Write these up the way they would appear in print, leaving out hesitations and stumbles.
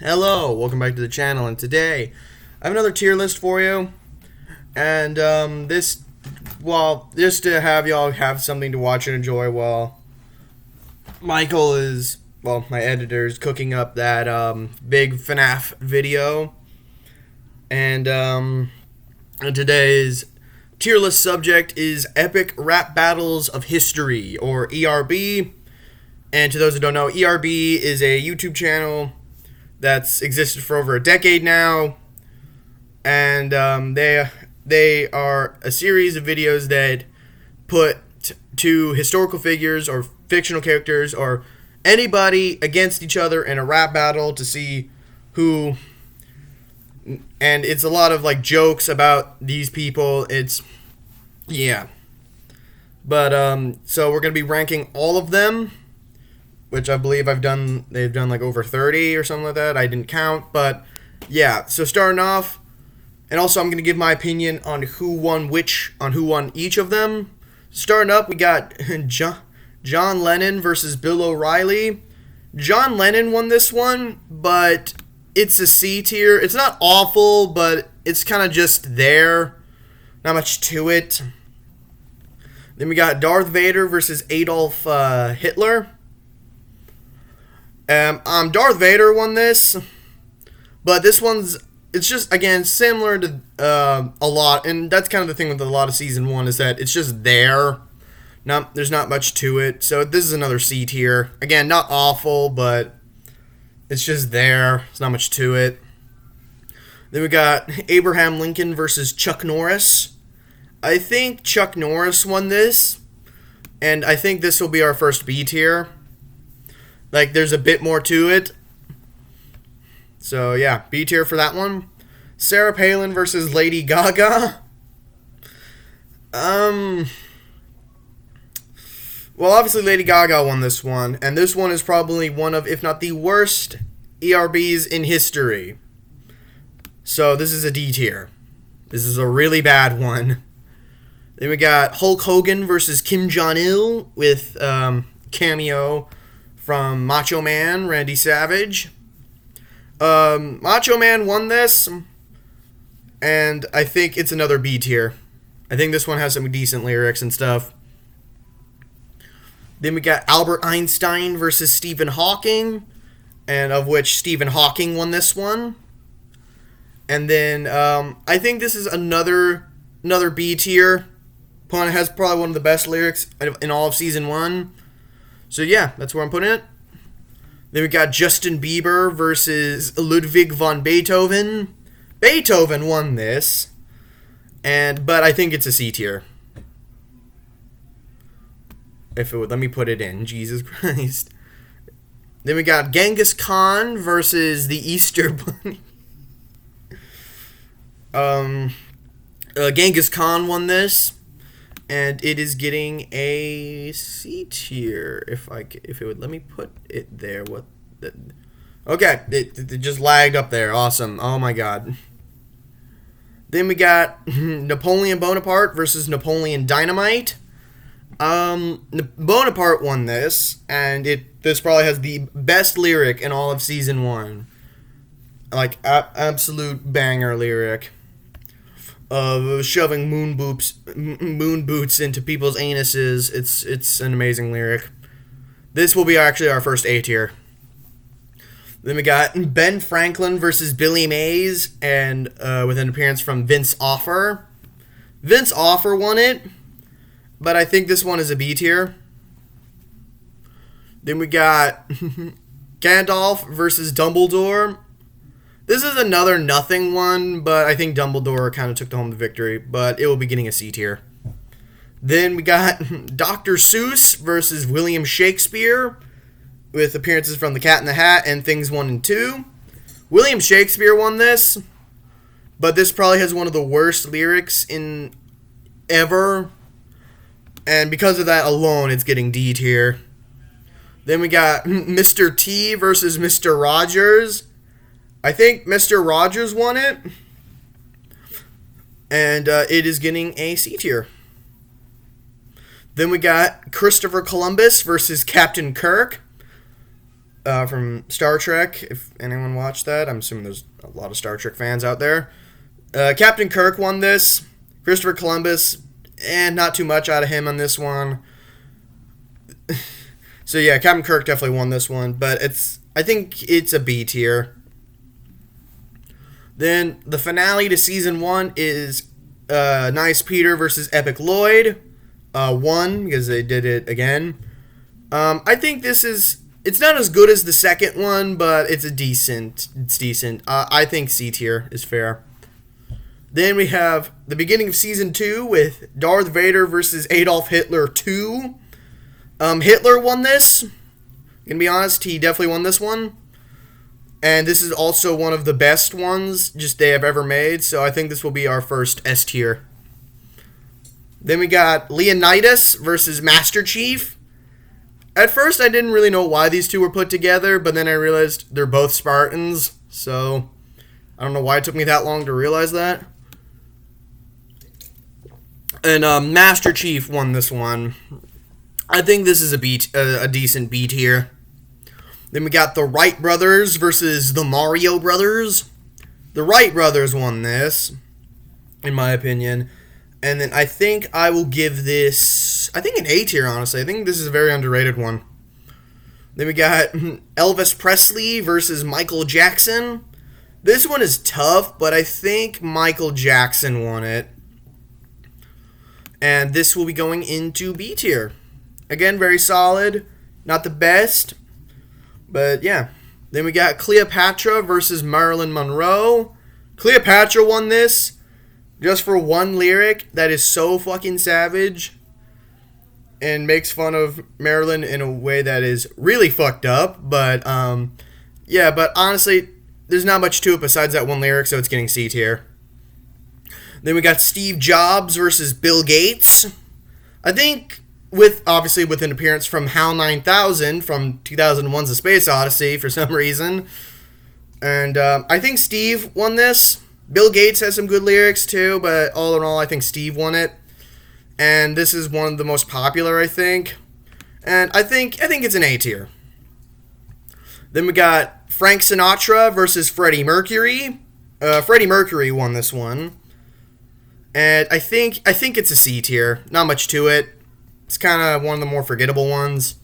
Hello, welcome back to the channel, and today I have another tier list for you, and just to have y'all have something to watch and enjoy while Michael is, my editor is cooking up that big FNAF video, and today's tier list subject is Epic Rap Battles of History, or ERB, and to those who don't know, ERB is a YouTube channel that's existed for over a decade now, and they are a series of videos that put two historical figures or fictional characters or anybody against each other in a rap battle to see who. And it's a lot of like jokes about these people. But so we're gonna be ranking all of them, which I believe they've done like over 30 or something like that. I didn't count, but yeah. So starting off, and also I'm going to give my opinion on who won each of them. Starting up, we got John Lennon versus Bill O'Reilly. John Lennon won this one, but it's a C tier. It's not awful, but it's kind of just there. Not much to it. Then we got Darth Vader versus Adolf Hitler. Darth Vader won this, but it's just, again, similar to a lot, and that's kind of the thing with a lot of Season 1, is that it's just there. There's not much to it, so this is another C tier. Again, not awful, but it's just there. There's not much to it. Then we got Abraham Lincoln versus Chuck Norris. I think Chuck Norris won this, and I think this will be our first B tier. Like, there's a bit more to it. So, yeah, B tier for that one. Sarah Palin versus Lady Gaga. Well, obviously Lady Gaga won this one. And this one is probably one of, if not the worst, ERBs in history. So, this is a D tier. This is a really bad one. Then we got Hulk Hogan versus Kim Jong-il with cameo from Macho Man, Randy Savage. Macho Man won this, and I think it's another B tier. I think this one has some decent lyrics and stuff. Then we got Albert Einstein versus Stephen Hawking, and of which Stephen Hawking won this one. And then I think this is another B tier. It has probably one of the best lyrics in all of Season 1. So yeah, that's where I'm putting it. Then we got Justin Bieber versus Ludwig von Beethoven. Beethoven won this, but I think it's a C tier. If it would let me put it in, Jesus Christ. Then we got Genghis Khan versus the Easter Bunny. Genghis Khan won this, and it is getting a C tier. If it would let me put it there. Okay, it just lagged up there. Awesome. Oh my god. Then we got Napoleon Bonaparte versus Napoleon Dynamite. Bonaparte won this, and this probably has the best lyric in all of Season 1. Like, absolute banger lyric of shoving moon boots into people's anuses. It's an amazing lyric. This will be actually our first A tier. Then we got Ben Franklin versus Billy Mays, and with an appearance from Vince Offer. Vince Offer won it, but I think this one is a B tier. Then we got Gandalf versus Dumbledore. This is another nothing one, but I think Dumbledore kind of took home the victory, but it will be getting a C tier. Then we got Dr. Seuss versus William Shakespeare, with appearances from The Cat in the Hat and Things 1 and 2. William Shakespeare won this, but this probably has one of the worst lyrics in ever, and because of that alone, it's getting D tier. Then we got Mr. T versus Mr. Rogers. I think Mr. Rogers won it, and it is getting a C tier. Then we got Christopher Columbus versus Captain Kirk. from Star Trek. If anyone watched that, I'm assuming there's a lot of Star Trek fans out there. Captain Kirk won this. Christopher Columbus, and not too much out of him on this one. So yeah, Captain Kirk definitely won this one, but I think it's a B tier. Then the finale to season 1 is Nice Peter versus Epic Lloyd. 1 because they did it again. I think it's not as good as the second one, but it's decent. I think C tier is fair. Then we have the beginning of season 2 with Darth Vader versus Adolf Hitler 2. Hitler won this. Gonna be honest, he definitely won this one. And this is also one of the best ones they have ever made, so I think this will be our first S tier. Then we got Leonidas versus Master Chief. At first, I didn't really know why these two were put together, but then I realized they're both Spartans, so I don't know why it took me that long to realize that. And Master Chief won this one. I think this is a decent B tier. Then we got the Wright brothers versus the Mario brothers. The Wright brothers won this, in my opinion. And then I think I will give this, an A tier, honestly. I think this is a very underrated one. Then we got Elvis Presley versus Michael Jackson. This one is tough, but I think Michael Jackson won it. And this will be going into B tier. Again, very solid. Not the best, but yeah. Then we got Cleopatra versus Marilyn Monroe. Cleopatra won this just for one lyric that is so fucking savage and makes fun of Marilyn in a way that is really fucked up. But yeah, but honestly, there's not much to it besides that one lyric, so it's getting C tier. Then we got Steve Jobs versus Bill Gates. I think with an appearance from HAL 9000 from 2001's A Space Odyssey for some reason. And I think Steve won this. Bill Gates has some good lyrics too, but all in all, I think Steve won it. And this is one of the most popular, I think. And I think it's an A tier. Then we got Frank Sinatra versus Freddie Mercury. Freddie Mercury won this one. And I think it's a C tier. Not much to it. It's kind of one of the more forgettable ones.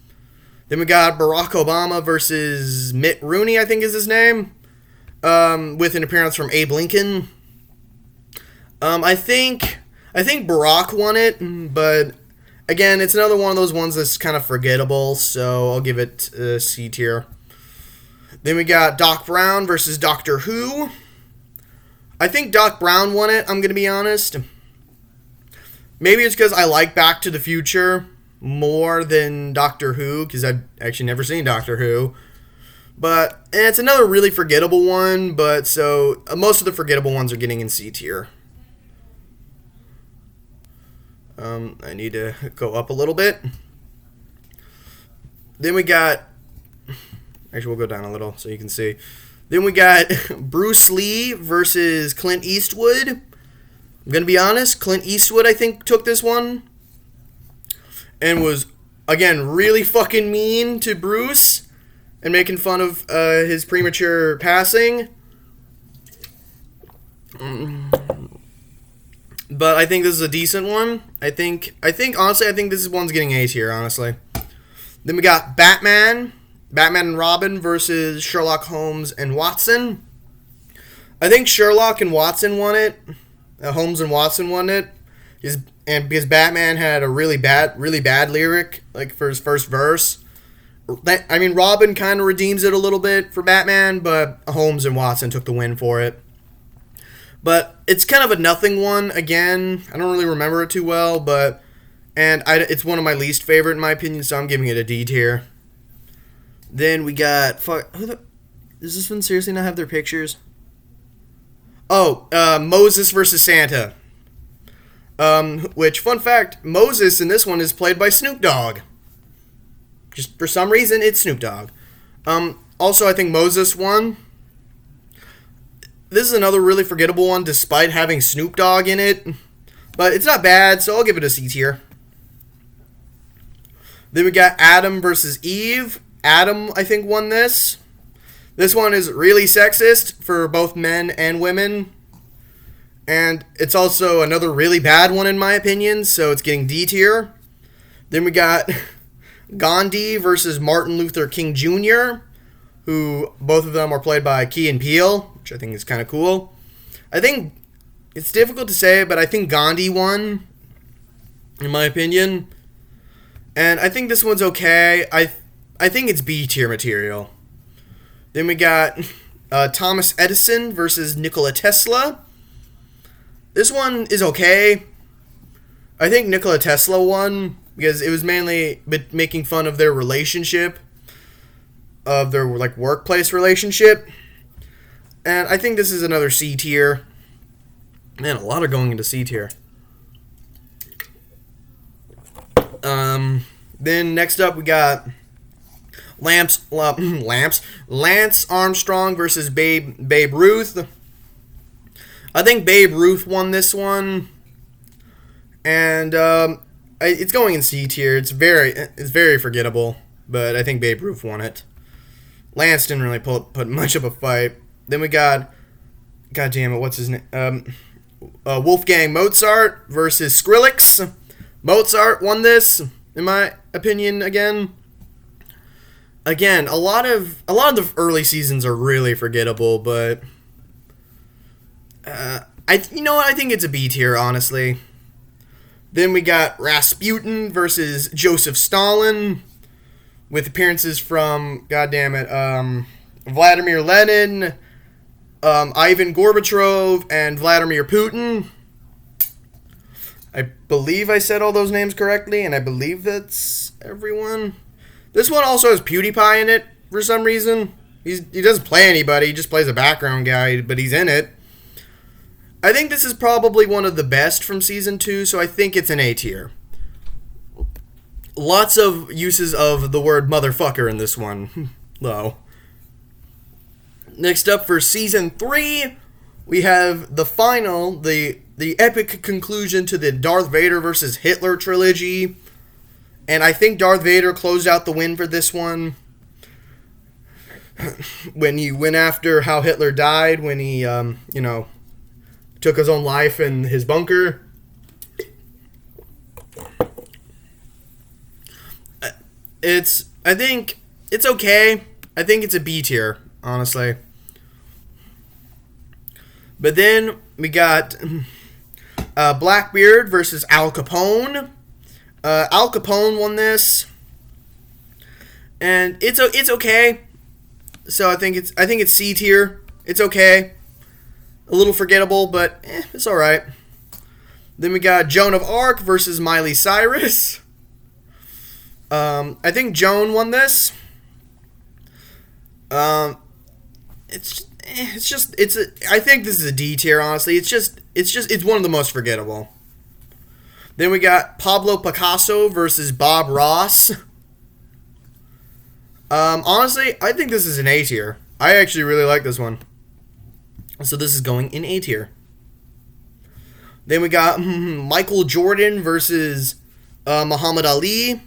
Then we got Barack Obama versus Mitt Romney, I think is his name. With an appearance from Abe Lincoln. I think Barack won it, but again, it's another one of those ones that's kind of forgettable, so I'll give it a C tier. Then we got Doc Brown versus Doctor Who. I think Doc Brown won it, I'm going to be honest. Maybe it's because I like Back to the Future more than Doctor Who, because I've actually never seen Doctor Who. But it's another really forgettable one, but so most of the forgettable ones are getting in C tier. I need to go up a little bit. Then we got... Actually, we'll go down a little so you can see. Then we got Bruce Lee versus Clint Eastwood. I'm going to be honest, Clint Eastwood, I think, took this one. And was, again, really fucking mean to Bruce. And making fun of his premature passing. But I think this is a decent one. Honestly, I think this one's getting A tier, honestly. Then we got Batman and Robin versus Sherlock Holmes and Watson. I think Sherlock and Watson won it. Holmes and Watson won it. Because Batman had a really bad lyric, like for his first verse. Robin kind of redeems it a little bit for Batman, but Holmes and Watson took the win for it. But it's kind of a nothing one, again. I don't really remember it too well, but... it's one of my least favorite, in my opinion, so I'm giving it a D tier. Then we got... does this one seriously not have their pictures? Oh, Moses versus Santa. Which, fun fact, Moses in this one is played by Snoop Dogg. Just for some reason, it's Snoop Dogg. Also, I think Moses won. This is another really forgettable one, despite having Snoop Dogg in it. But it's not bad, so I'll give it a C tier. Then we got Adam versus Eve. Adam, I think, won this. This one is really sexist for both men and women. And it's also another really bad one in my opinion, so it's getting D tier. Then we got Gandhi versus Martin Luther King Jr., who both of them are played by Key and Peele, which I think is kind of cool. I think it's difficult to say, but I think Gandhi won, in my opinion. And I think this one's okay. I think it's B tier material. Then we got Thomas Edison versus Nikola Tesla. This one is okay. I think Nikola Tesla won because it was mainly making fun of their relationship, of their like workplace relationship. And I think this is another C tier. Man, a lot are going into C tier. Then next up we got Lance Armstrong versus Babe Ruth. I think Babe Ruth won this one, and it's going in C tier. It's very forgettable, but I think Babe Ruth won it. Lance didn't really put much of a fight. Then we got, God damn it, what's his name? Wolfgang Mozart versus Skrillex. Mozart won this, in my opinion. Again, a lot of the early seasons are really forgettable, but you know what? I think it's a B tier, honestly. Then we got Rasputin versus Joseph Stalin, with appearances from, Vladimir Lenin, Ivan Gorbachev, and Vladimir Putin. I believe I said all those names correctly, and I believe that's everyone. This one also has PewDiePie in it for some reason. He doesn't play anybody, he just plays a background guy, but he's in it. I think this is probably one of the best from Season 2, so I think it's an A tier. Lots of uses of the word motherfucker in this one, though. Next up for Season 3, we have the final, the epic conclusion to the Darth Vader versus Hitler trilogy. And I think Darth Vader closed out the win for this one. When he went after how Hitler died, when he, took his own life in his bunker. I think it's okay. I think it's a B tier, honestly. But then we got Blackbeard versus Al Capone. Al Capone won this, and it's okay. So I think it's C tier. It's okay. A little forgettable, but it's all right. Then we got Joan of Arc versus Miley Cyrus. I think Joan won this. I think this is a D tier, honestly. It's one of the most forgettable. Then we got Pablo Picasso versus Bob Ross. Honestly, I think this is an A tier. I actually really like this one. So this is going in A tier. Then we got Michael Jordan versus Muhammad Ali.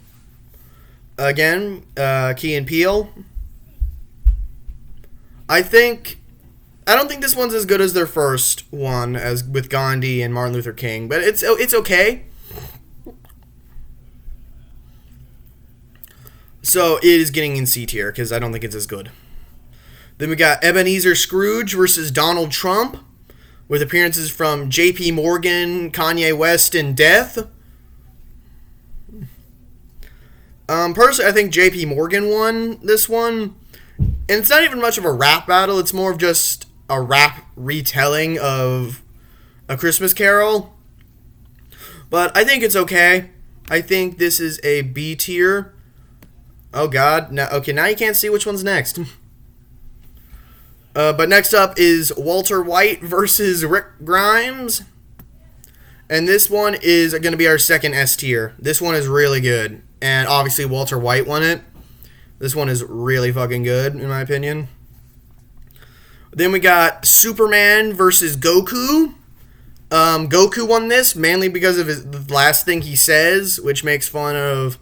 Again, Key and Peele. I don't think this one's as good as their first one, as with Gandhi and Martin Luther King, but it's okay. So it is getting in C tier because I don't think it's as good. Then we got Ebenezer Scrooge versus Donald Trump, with appearances from J.P. Morgan, Kanye West, and Death. Personally, I think J.P. Morgan won this one. And it's not even much of a rap battle. It's more of just a rap retelling of A Christmas Carol. But I think it's okay. I think this is a B tier. Oh, God. Now you can't see which one's next. But next up is Walter White versus Rick Grimes. And this one is going to be our second S tier. This one is really good. And obviously Walter White won it. This one is really fucking good, in my opinion. Then we got Superman versus Goku. Goku won this mainly because of the last thing he says, which makes fun of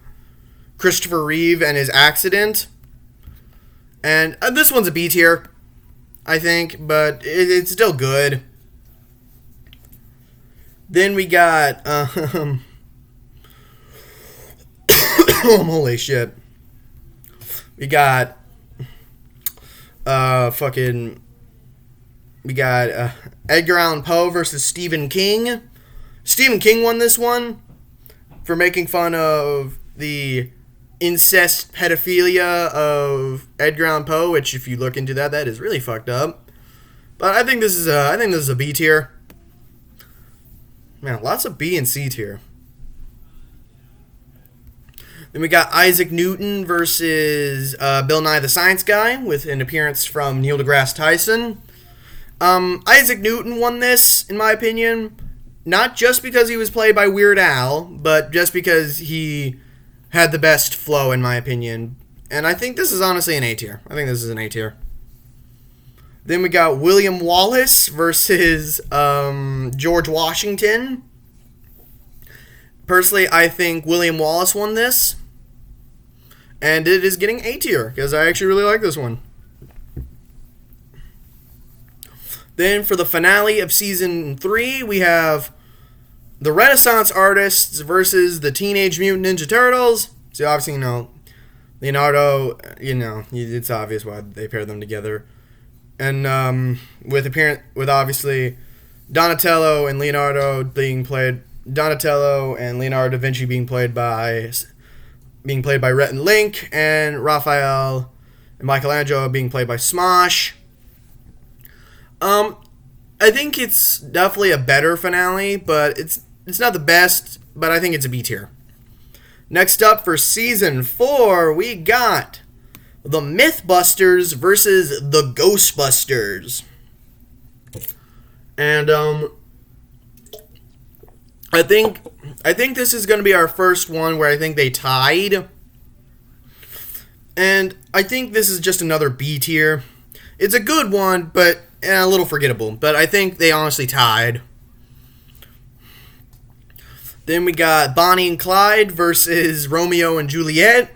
Christopher Reeve and his accident. And this one's a B tier, I think, but it's still good. Then we got, holy shit. We got, we got Edgar Allan Poe versus Stephen King. Stephen King won this one for making fun of the incest pedophilia of Edgar Allan Poe, which if you look into that is really fucked up. But I think this is a B tier. Man, lots of B and C tier. Then we got Isaac Newton versus Bill Nye the Science Guy with an appearance from Neil deGrasse Tyson. Isaac Newton won this, in my opinion, not just because he was played by Weird Al, but just because he had the best flow, in my opinion. And I think this is honestly an A tier. I think this is an A tier. Then we got William Wallace versus George Washington. Personally, I think William Wallace won this. And it is getting A tier, because I actually really like this one. Then for the finale of Season 3, we have the Renaissance Artists versus the Teenage Mutant Ninja Turtles. So obviously, Leonardo, it's obvious why they paired them together. And with obviously Donatello and Leonardo da Vinci being played by Rhett and Link, and Raphael and Michelangelo being played by Smosh. I think it's definitely a better finale, but it's not the best, but I think it's a B tier. Next up for Season 4, we got the Mythbusters versus the Ghostbusters. And I think this is going to be our first one where I think they tied. And I think this is just another B tier. It's a good one, but a little forgettable. But I think they honestly tied. Then we got Bonnie and Clyde versus Romeo and Juliet.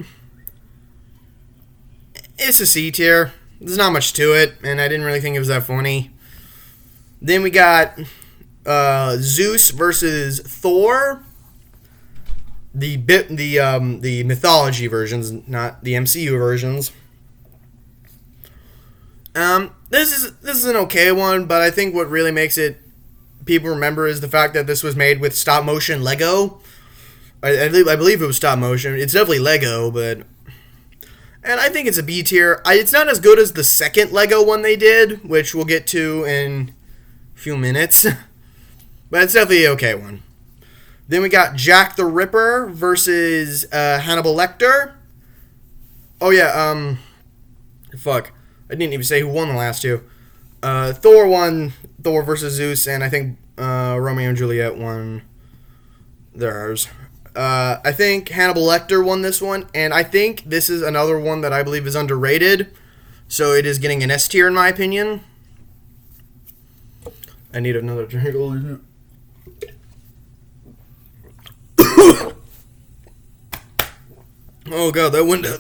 It's a C tier. There's not much to it, and I didn't really think it was that funny. Then we got Zeus versus Thor. The mythology versions, not the MCU versions. This is an okay one, but I think what really makes it people remember is the fact that this was made with stop motion Lego. I believe it was stop motion. It's definitely Lego, but. And I think it's a B tier. It's not as good as the second Lego one they did, which we'll get to in a few minutes. But it's definitely an okay one. Then we got Jack the Ripper versus Hannibal Lecter. Oh yeah, fuck. I didn't even say who won the last two. Thor won Thor versus Zeus, and I think Romeo and Juliet won theirs. I think Hannibal Lecter won this one, and I think this is another one that I believe is underrated, so it is getting an S tier in my opinion. I need another drink. Oh god, that went down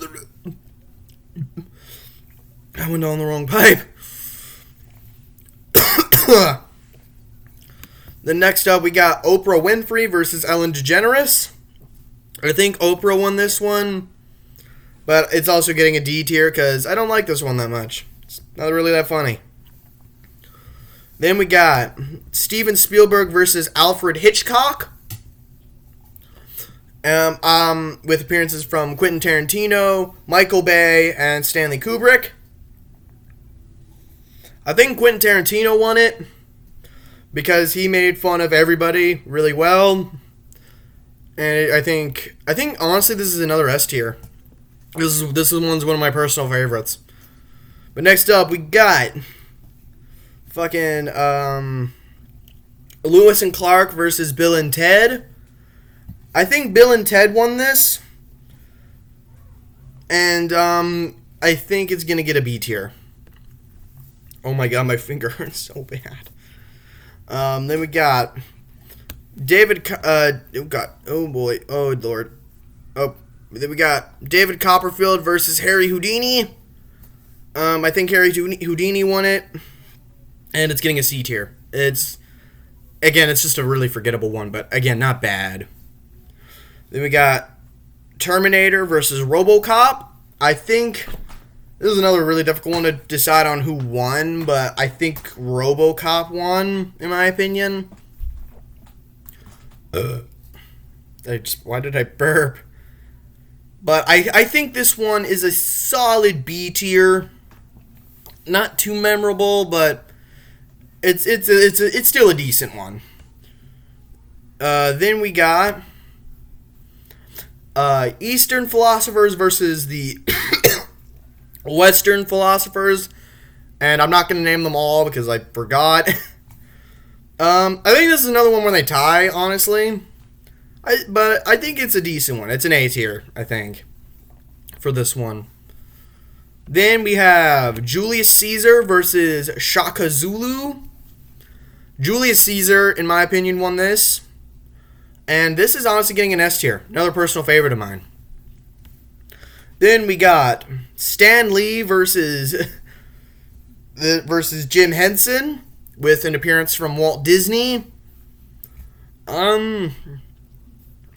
the wrong pipe. Then next up, we got Oprah Winfrey versus Ellen DeGeneres. I think Oprah won this one, but it's also getting a D tier because I don't like this one that much. It's not really that funny. Then we got Steven Spielberg versus Alfred Hitchcock. With appearances from Quentin Tarantino, Michael Bay, and Stanley Kubrick. I think Quentin Tarantino won it because he made fun of everybody really well. And I think honestly this is another S tier. This one's one of my personal favorites. But next up we got fucking Lewis and Clark versus Bill and Ted. I think Bill and Ted won this. And I think it's gonna get a B tier. Oh my god, my finger hurts so bad. Then we got David. Oh boy. Oh lord. Oh, then we got David Copperfield versus Harry Houdini. I think Harry Houdini won it, and it's getting a C tier. It's just a really forgettable one, but again, not bad. Then we got Terminator versus RoboCop. I think this is another really difficult one to decide on who won, but I think RoboCop won, in my opinion. Why did I burp? But I think this one is a solid B tier. Not too memorable, but it's still a decent one. Then we got Eastern philosophers versus the Western philosophers, and I'm not going to name them all because I forgot. I think this is another one where they tie, honestly. But I think it's a decent one. It's an A tier, I think, for this one. Then we have Julius Caesar versus Shaka Zulu. Julius Caesar, in my opinion, won this. And this is honestly getting an S tier. Another personal favorite of mine. Then we got Stan Lee versus Jim Henson with an appearance from Walt Disney. I'm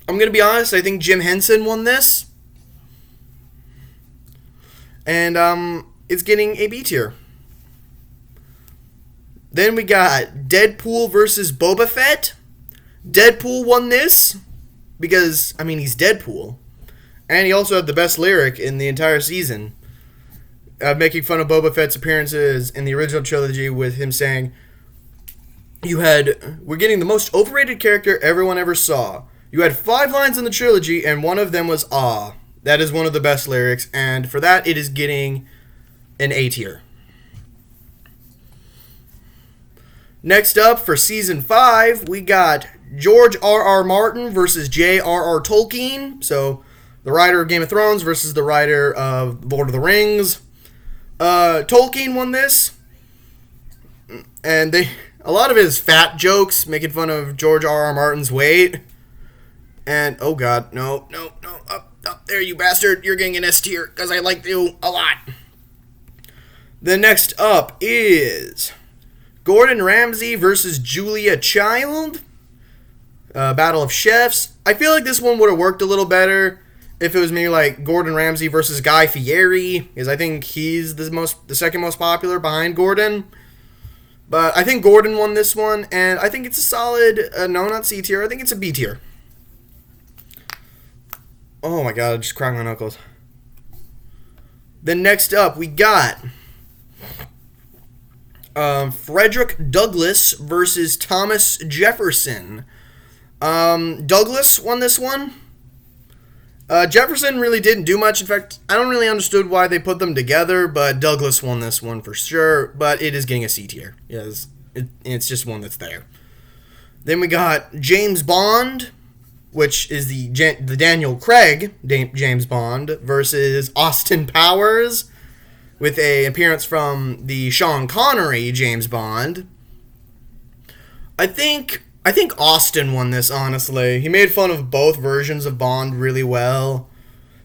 going to be honest, I think Jim Henson won this. And it's getting a B tier. Then we got Deadpool versus Boba Fett. Deadpool won this because, he's Deadpool. And he also had the best lyric in the entire season, making fun of Boba Fett's appearances in the original trilogy with him saying, we're getting the most overrated character everyone ever saw. You had 5 lines in the trilogy, and one of them was "ah." That is one of the best lyrics, and for that, it is getting an A tier. Next up, for Season 5, we got George R.R. Martin versus J.R.R. Tolkien. So, the writer of Game of Thrones versus the writer of Lord of the Rings. Tolkien won this, and a lot of his fat jokes, making fun of George R.R. Martin's weight. And, oh god, no, up there, you bastard, you're getting an S tier, because I like you a lot. The next up is Gordon Ramsay versus Julia Child. Battle of Chefs. I feel like this one would have worked a little better if it was maybe like Gordon Ramsay versus Guy Fieri, because I think he's the second most popular behind Gordon. But I think Gordon won this one, and I think it's a solid, no, not C tier, I think it's a B tier. Oh my god, I just cracked my knuckles. Then next up, we got Frederick Douglass versus Thomas Jefferson. Douglass won this one. Jefferson really didn't do much. In fact, I don't really understood why they put them together, but Douglass won this one for sure. But it is getting a C tier. Yes, it's just one that's there. Then we got James Bond, which is the Daniel Craig James Bond versus Austin Powers, with an appearance from the Sean Connery James Bond. I think Austin won this, honestly. He made fun of both versions of Bond really well.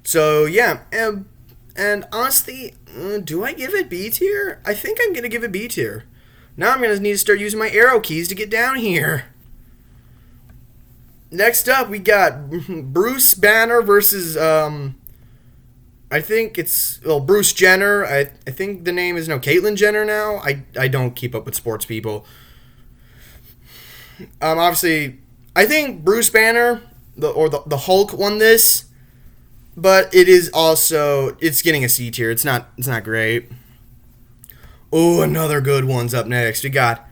So, yeah. And honestly, do I give it B tier? I think I'm going to give it B tier. Now I'm going to need to start using my arrow keys to get down here. Next up, we got Bruce Banner versus, I think it's, Bruce Jenner. I think the name is Caitlyn Jenner now. I don't keep up with sports people. Obviously, I think Bruce Banner, the Hulk won this, but it's getting a C tier. It's not great. Oh, another good one's up next. We got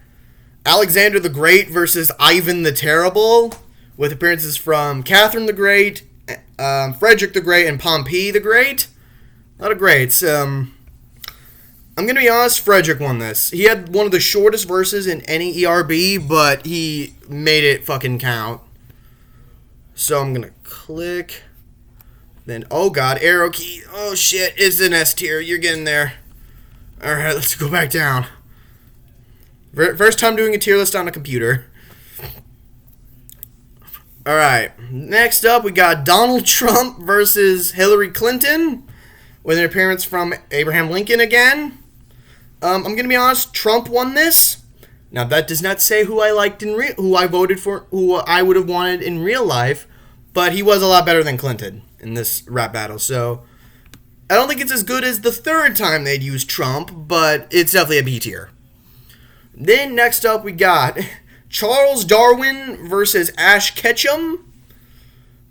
Alexander the Great versus Ivan the Terrible, with appearances from Catherine the Great, Frederick the Great, and Pompey the Great. A lot of greats. I'm going to be honest, Frederick won this. He had one of the shortest verses in any ERB, but he made it fucking count. So I'm going to click. Then, oh god, arrow key. Oh shit, it's an S tier. You're getting there. Alright, let's go back down. First time doing a tier list on a computer. Alright, next up we got Donald Trump versus Hillary Clinton, with an appearance from Abraham Lincoln again. I'm going to be honest, Trump won this. Now, that does not say who I liked who I voted for, who I would have wanted in real life, but he was a lot better than Clinton in this rap battle. So, I don't think it's as good as the third time they'd used Trump, but it's definitely a B tier. Then next up we got Charles Darwin versus Ash Ketchum.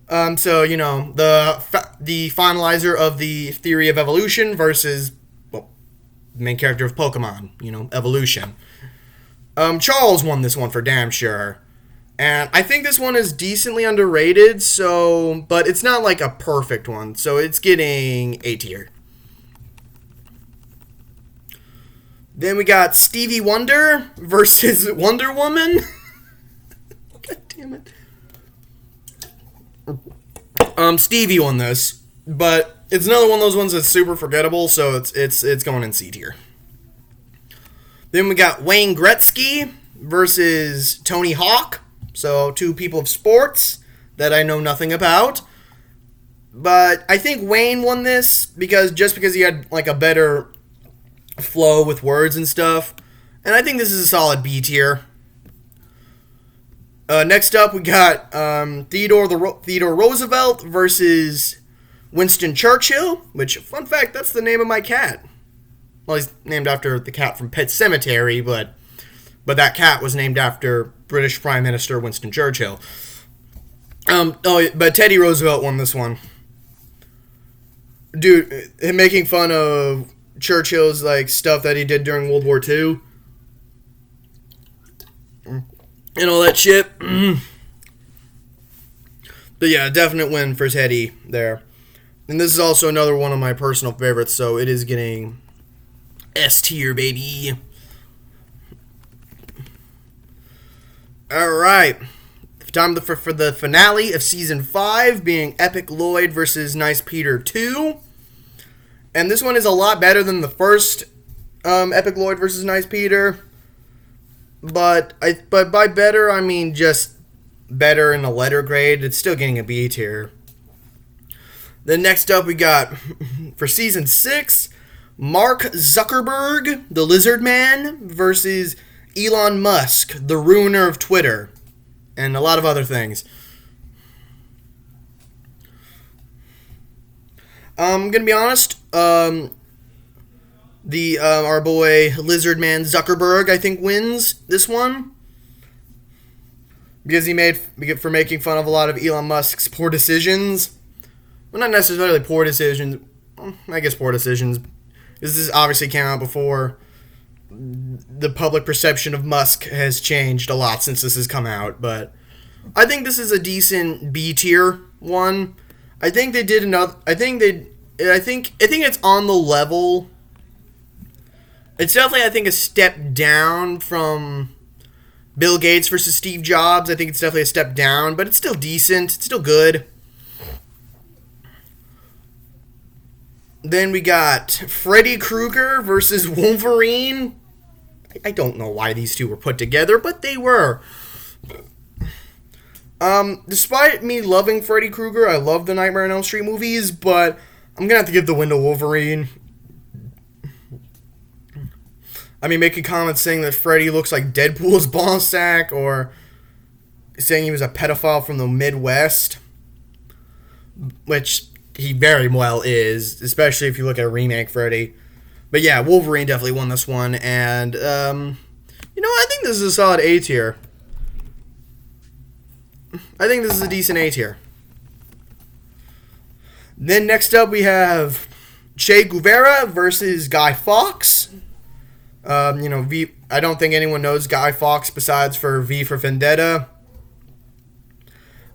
So, you know, the finalizer of the theory of evolution versus, well, the main character of Pokemon, you know, evolution. Charles won this one for damn sure. And I think this one is decently underrated, but it's not like a perfect one, so it's getting A tier. Then we got Stevie Wonder versus Wonder Woman. God damn it. Stevie won this, but it's another one of those ones that's super forgettable, so it's going in C tier. Then we got Wayne Gretzky versus Tony Hawk. So, two people of sports that I know nothing about. But I think Wayne won this because he had like a better flow with words and stuff. And I think this is a solid B tier. Next up, we got Theodore Roosevelt versus Winston Churchill. Which, fun fact, that's the name of my cat. Well, he's named after the cat from Pet Sematary, but that cat was named after British Prime Minister Winston Churchill. But Teddy Roosevelt won this one. Dude, him making fun of Churchill's like stuff that he did during World War II and all that shit. But yeah, definite win for Teddy there. And this is also another one of my personal favorites, so it is getting S tier, baby. Alright. Time for the finale of Season 5, being Epic Lloyd versus Nice Peter 2. And this one is a lot better than the first Epic Lloyd versus Nice Peter. But by better, I mean just better in a letter grade. It's still getting a B tier. Then next up we got, for Season 6, Mark Zuckerberg, the Lizard Man, versus Elon Musk, the ruiner of Twitter, and a lot of other things. I'm gonna be honest. Our boy Lizard Man Zuckerberg, I think, wins this one because for making fun of a lot of Elon Musk's poor decisions. Well, not necessarily poor decisions. I guess poor decisions. Because this obviously came out before the public perception of Musk has changed a lot since this has come out, but I think this is a decent B tier one. I think they did another. I think it's on the level. It's definitely, I think, a step down from Bill Gates versus Steve Jobs. I think it's definitely a step down, but it's still decent. It's still good. Then we got Freddy Krueger versus Wolverine. I don't know why these two were put together, but they were. Despite me loving Freddy Krueger, I love the Nightmare on Elm Street movies, but I'm gonna have to give the win to Wolverine. I mean, making comments saying that Freddy looks like Deadpool's ball sack, or saying he was a pedophile from the Midwest, which he very well is, especially if you look at a remake Freddy. But yeah, Wolverine definitely won this one, and I think this is a solid A tier. I think this is a decent A tier. Then next up we have Che Guevara versus Guy Fawkes. I don't think anyone knows Guy Fawkes besides for V for Vendetta.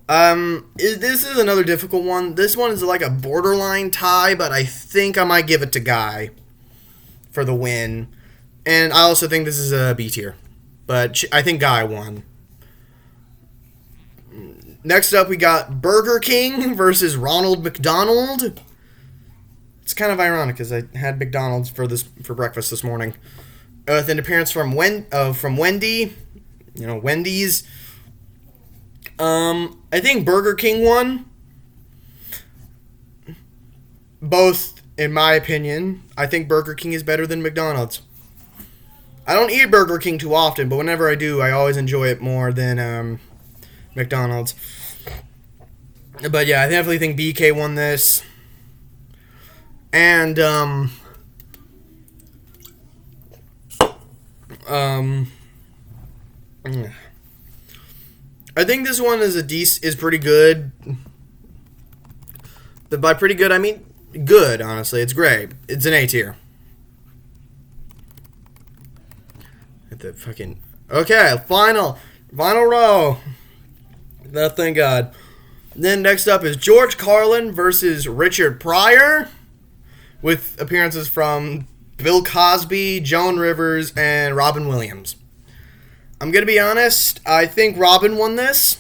This is another difficult one. This one is like a borderline tie, but I think I might give it to Guy for the win. And I also think this is a B tier, but I think Guy won. Next up, we got Burger King versus Ronald McDonald. It's kind of ironic because I had McDonald's for breakfast this morning. With an appearance from Wendy, Wendy's. I think Burger King won. Both in my opinion, I think Burger King is better than McDonald's. I don't eat Burger King too often, but whenever I do, I always enjoy it more than McDonald's. But yeah, I definitely think BK won this. And I think this one is pretty good. But by pretty good, I mean good, honestly. It's great. It's an A tier. Okay, final row. Thank God. Then next up is George Carlin versus Richard Pryor, with appearances from Bill Cosby, Joan Rivers, and Robin Williams. I'm gonna be honest. I think Robin won this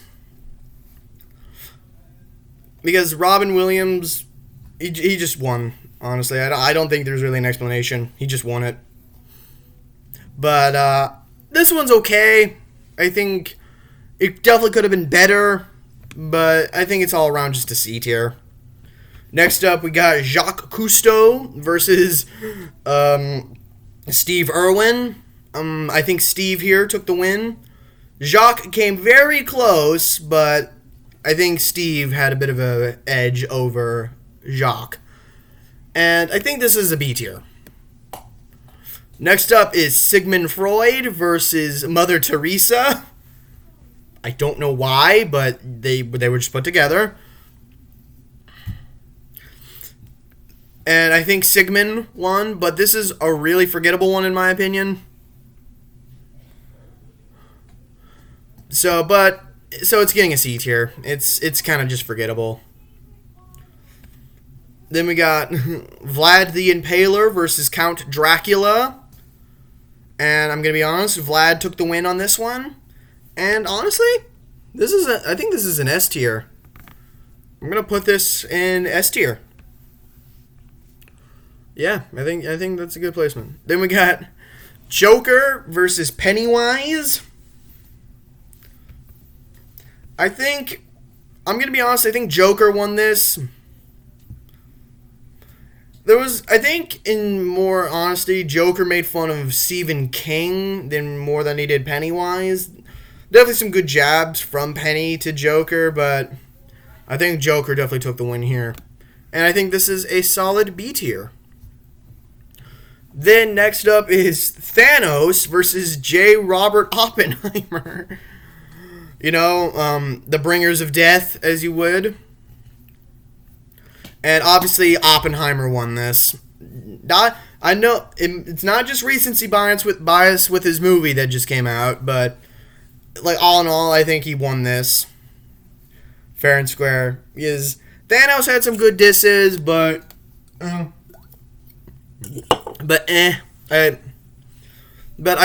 because Robin Williams, he just won. Honestly, I don't think there's really an explanation. He just won it. But this one's okay. I think it definitely could have been better, but I think it's all around just a C tier. Next up, we got Jacques Cousteau versus Steve Irwin. I think Steve here took the win. Jacques came very close, but I think Steve had a bit of an edge over Jacques. And I think this is a B tier. Next up is Sigmund Freud versus Mother Teresa. I don't know why, but they were just put together. And I think Sigmund won, but this is a really forgettable one in my opinion. So it's getting a C tier. It's kind of just forgettable. Then we got Vlad the Impaler versus Count Dracula. And I'm going to be honest, Vlad took the win on this one. And honestly, I think this is an S tier. I'm going to put this in S tier. Yeah, I think that's a good placement. Then we got Joker versus Pennywise. I'm going to be honest, I think Joker won this. I think, in more honesty, Joker made fun of Stephen King more than he did Pennywise. Definitely some good jabs from Penny to Joker, but I think Joker definitely took the win here. And I think this is a solid B tier. Then next up is Thanos versus J. Robert Oppenheimer. The bringers of death, as you would. And obviously, Oppenheimer won this. I know it's not just recency bias with his movie that just came out, but all in all, I think he won this fair and square. Because Thanos had some good disses, but I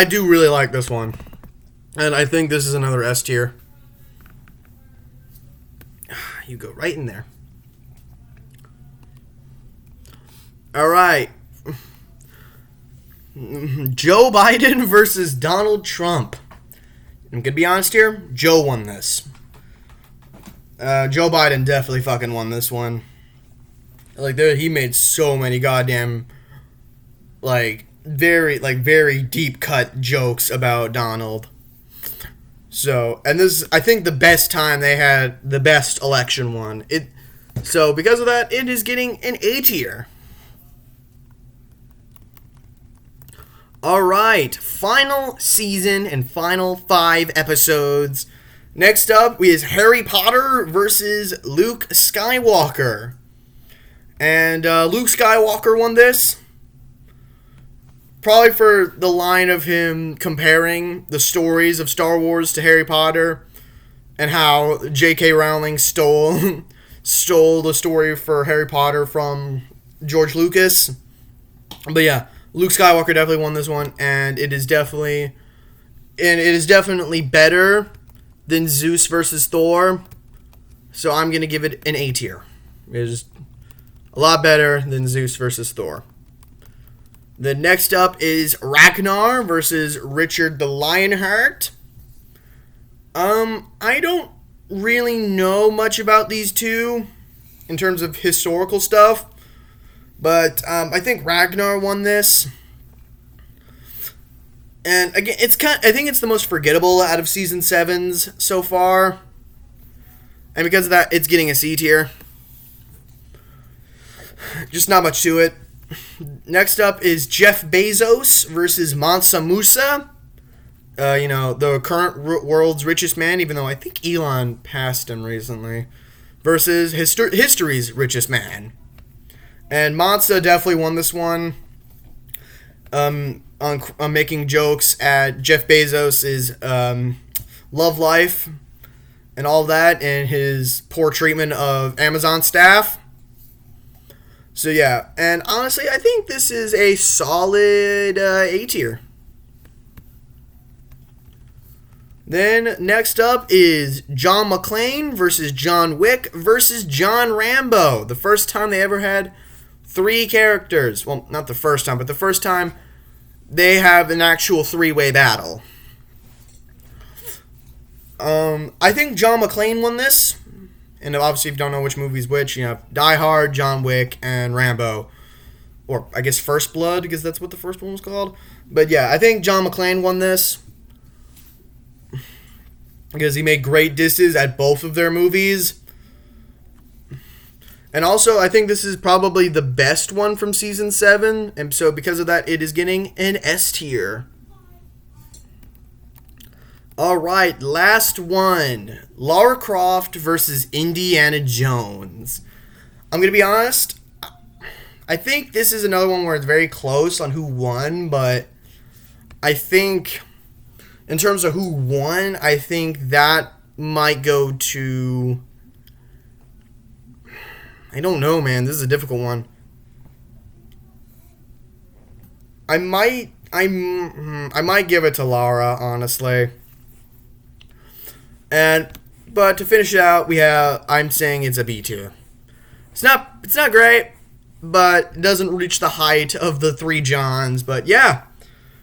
do really like this one, and I think this is another S tier. You go right in there. All right. Joe Biden versus Donald Trump. I'm going to be honest here. Joe won this. Joe Biden definitely fucking won this one. He made so many goddamn, very deep cut jokes about Donald. So, and this is, I think, the best time they had the best election won. So, because of that, it is getting an A tier. Alright, final season and final 5 episodes. Next up is Harry Potter versus Luke Skywalker. And Luke Skywalker won this. Probably for the line of him comparing the stories of Star Wars to Harry Potter. And how J.K. Rowling stole the story for Harry Potter from George Lucas. But yeah. Luke Skywalker definitely won this one, and it is definitely better than Zeus versus Thor. So I'm gonna give it an A tier. It is a lot better than Zeus versus Thor. The next up is Ragnar versus Richard the Lionheart. I don't really know much about these two in terms of historical stuff. But I think Ragnar won this. And again, I think it's the most forgettable out of season 7's so far. And because of that, it's getting a C tier. Just not much to it. Next up is Jeff Bezos versus Mansa Musa. The current world's richest man, even though I think Elon passed him recently. Versus history's richest man. And Mansa definitely won this one. On making jokes at Jeff Bezos' love life and all that, and his poor treatment of Amazon staff. So yeah, and honestly, I think this is a solid A tier. Then next up is John McClane versus John Wick versus John Rambo. The first time they ever had 3 characters. Well, not the first time, but the first time they have an actual 3-way battle. I think John McClane won this. And obviously, if you don't know which movie's which, you have Die Hard, John Wick, and Rambo. Or, I guess, First Blood, because that's what the first one was called. But yeah, I think John McClane won this. Because he made great disses at both of their movies. And also, I think this is probably the best one from Season 7. And so, because of that, it is getting an S tier. Alright, last one. Lara Croft versus Indiana Jones. I'm going to be honest. I think this is another one where it's very close on who won. But I think, in terms of who won, I think that might go to... I don't know, man. This is a difficult one. I might give it to Lara, honestly. But to finish it out, I'm saying it's a B tier. It's not great, but it doesn't reach the height of the 3 Johns. But yeah,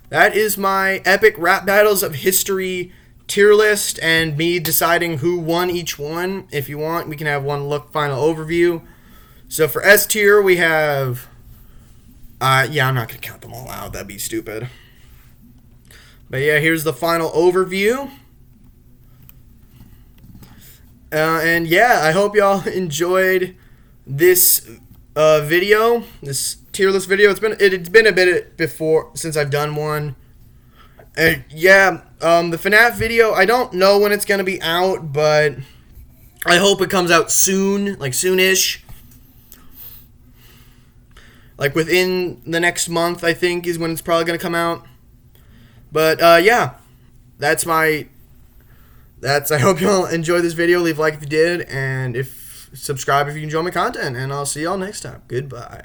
that is my epic rap battles of history tier list and me deciding who won each one. If you want, we can have one final overview. So for S tier, we have... I'm not going to count them all out. That'd be stupid. But yeah, here's the final overview. And yeah, I hope y'all enjoyed this video, this tier list video. It's been a bit before since I've done one. And yeah, the FNAF video, I don't know when it's going to be out, but I hope it comes out soon, like soonish. Like within the next month, I think, is when it's probably going to come out. But yeah, I hope y'all enjoyed this video. Leave a like if you did, and subscribe if you enjoy my content. And I'll see y'all next time. Goodbye.